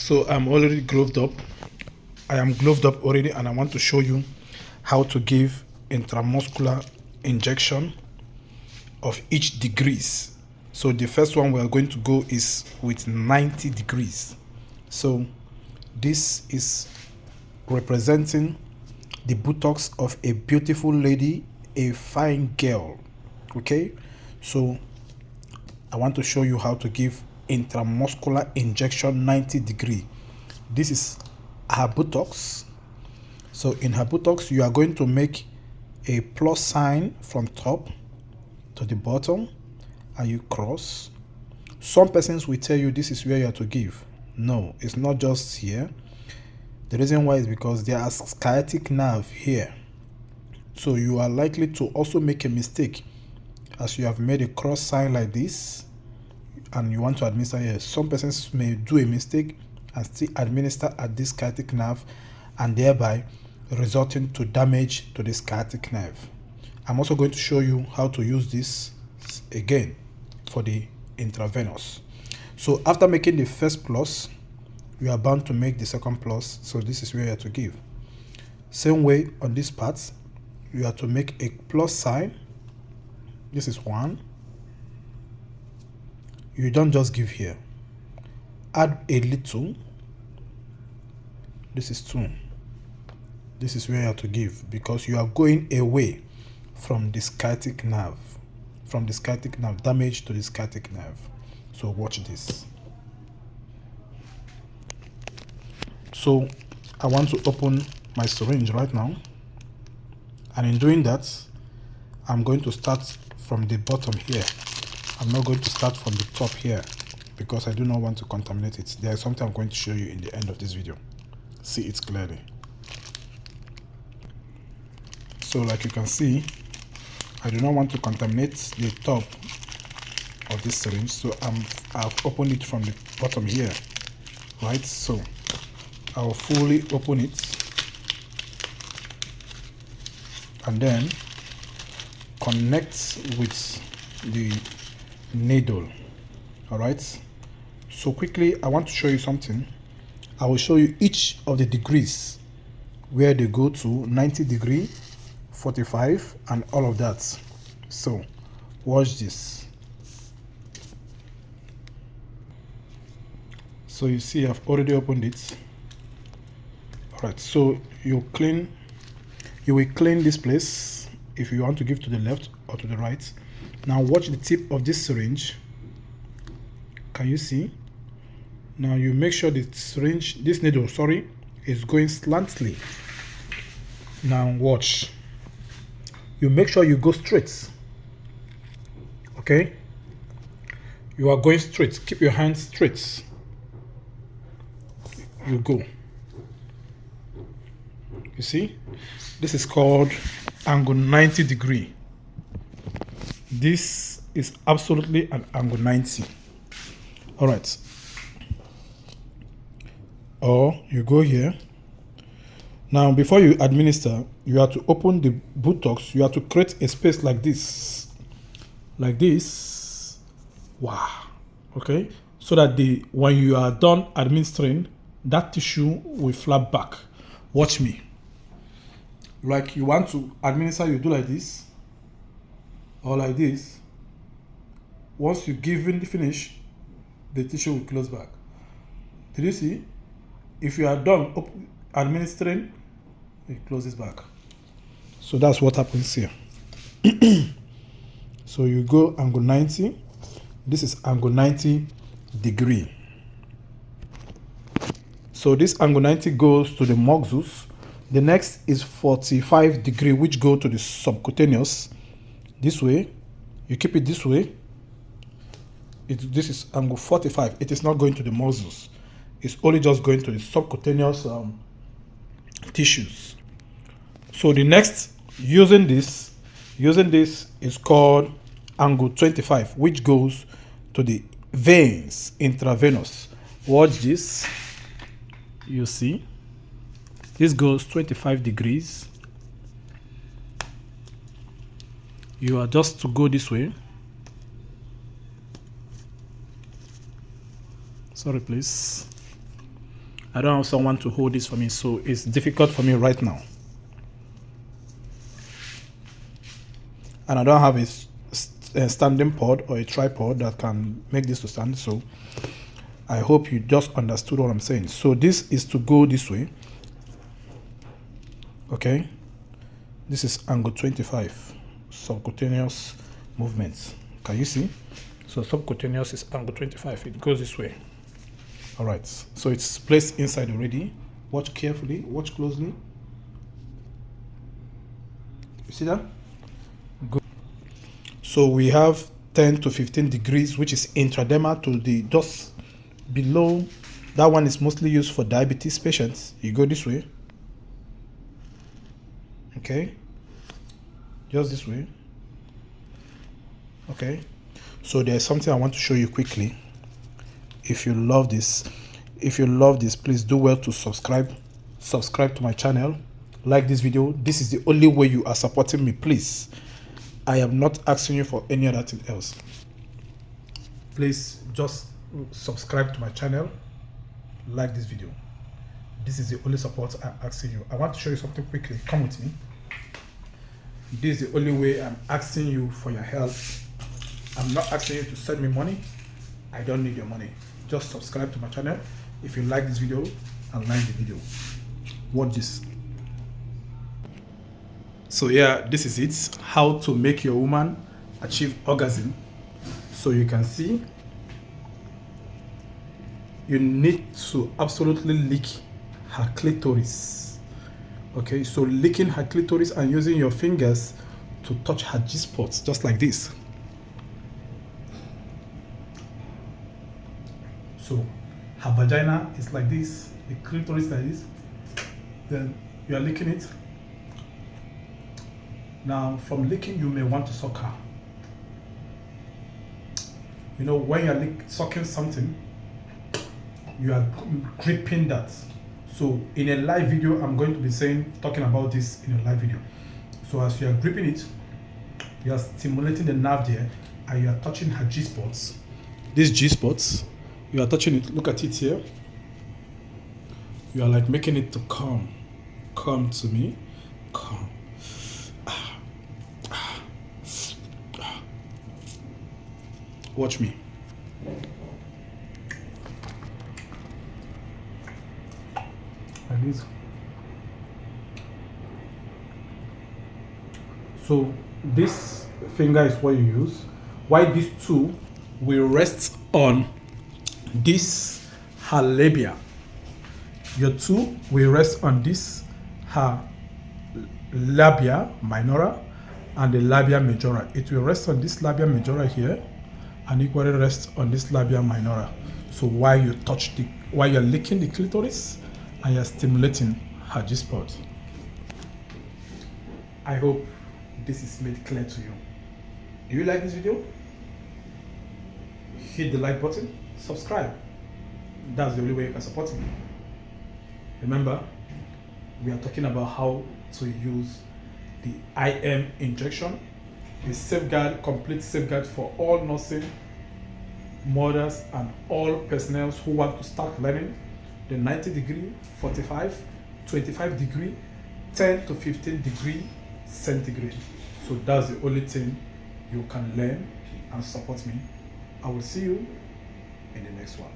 So I'm already gloved up. I am gloved up already, and I want to show you how to give intramuscular injection of each degrees. So the first one we are going to go is with 90 degrees. So this is representing the buttocks of a beautiful lady, a fine girl. Okay, so I want to show you how to give intramuscular injection 90 degree. This is her buttocks. So in her buttocks, you are going to make a plus sign from top to the bottom, and you cross. Some persons will tell you this is where you have to give. No, it's not just here. The reason why is because there are sciatic nerve here. So you are likely to also make a mistake as you have made a cross sign like this and you want to administer here. Some persons may do a mistake and still administer at this sciatic nerve, and thereby resulting to damage to the sciatic nerve. I'm also going to show you how to use this again for the intravenous. So after making the first plus, you are bound to make the second plus. So this is where you have to give. Same way on this part, you have to make a plus sign. This is 1. You don't just give here. Add a little. This is 2. This is where you have to give because you are going away from the sciatic nerve. From the sciatic nerve, damage to the sciatic nerve. So watch this. So I want to open my syringe right now. And in doing that, I'm going to start from the bottom here. I'm not going to start from the top here because I do not want to contaminate it. There is something I'm going to show you in the end of this video. See it clearly. So like you can see, I do not want to contaminate the top of this syringe. So I've opened it from the bottom here, right? So I'll fully open it and then connect with the needle. All right, so quickly I want to show you something. I will show you each of the degrees where they go to 90 degree, 45 and all of that. So watch this. So you see I've already opened it. All right, so you will clean this place if you want to give to the left or to the right. Now watch the tip of this syringe. Can you see? Now you make sure the syringe, this needle, sorry, is going slantly. Now watch. You make sure you go straight. Okay? You are going straight. Keep your hands straight. You go. You see? This is called angle 90 degree. This is absolutely an angle 90. All right. Or you go here. Now, before you administer, you have to open the buttocks. You have to create a space like this. Like this. Wow. Okay. So that when you are done administering, that tissue will flap back. Watch me. Like you want to administer, you do like this. Or like this. Once you give in the finish, the tissue will close back. Did you see? If you are done administering, it closes back. So that's what happens here. So you go angle 90. This is angle 90 degree. So this angle 90 goes to the muxus. The next is 45 degree, which go to the subcutaneous. This way. You keep it this way. This is angle 45. It is not going to the muscles. It's only just going to the subcutaneous tissues. So the next, using this is called angle 25, which goes to the veins, intravenous. Watch this. You see, this goes 25 degrees. You are just to go this way. Sorry, please. I don't have someone to hold this for me, so it's difficult for me right now. And I don't have a standing pod or a tripod that can make this to stand, so I hope you just understood what I'm saying. So this is to go this way. Okay, this is angle 25, subcutaneous movements. Can you see? So subcutaneous is angle 25. It goes this way. All right, so it's placed inside already. Watch carefully, watch closely. You see that? Good. So we have 10 to 15 degrees, which is intradermal to the just below. That one is mostly used for diabetes patients. You go this way. Okay, just this way. Okay, so there's something I want to show you quickly. If you love this, please do well to subscribe to my channel, like this video. This is the only way you are supporting me, please. I am not asking you for any other thing else. Please just subscribe to my channel, like this video. This is the only support I'm asking you. I want to show you something quickly. Come with me. This is the only way I'm asking you for your help. I'm not asking you to send me money. I don't need your money. Just subscribe to my channel. If you like this video, and like the video. Watch this. So yeah, this is it. How to make your woman achieve orgasm. So you can see, you need to absolutely lick her clitoris. Okay, so licking her clitoris and using your fingers to touch her G-spots, just like this. So her vagina is like this, the clitoris like this. Then you are licking it. Now from licking, you may want to suck her. You know, when you are sucking something, you are gripping that. So in a live video, I'm going to be talking about this in a live video. So as you are gripping it, you are stimulating the nerve there, and you are touching her G-spots. These G-spots, you are touching it. Look at it here. You are like making it to come to me, come. Watch me. Like this. So this finger is what you use. Why these two will rest on this her labia. Your two will rest on this her labia minora and the labia majora. It will rest on this labia majora here and equally rest on this labia minora. So while you're licking the clitoris and you're stimulating her G-spot. I hope this is made clear to you. Do you like this video? Hit the like button, subscribe. That's the only way you can support me. Remember, we are talking about how to use the IM injection, a safeguard, complete safeguard for all nursing mothers and all personnel who want to start learning the 90 degree, 45, 25 degree, 10 to 15 degree centigrade. So that's the only thing you can learn and support me. I will see you in the next one.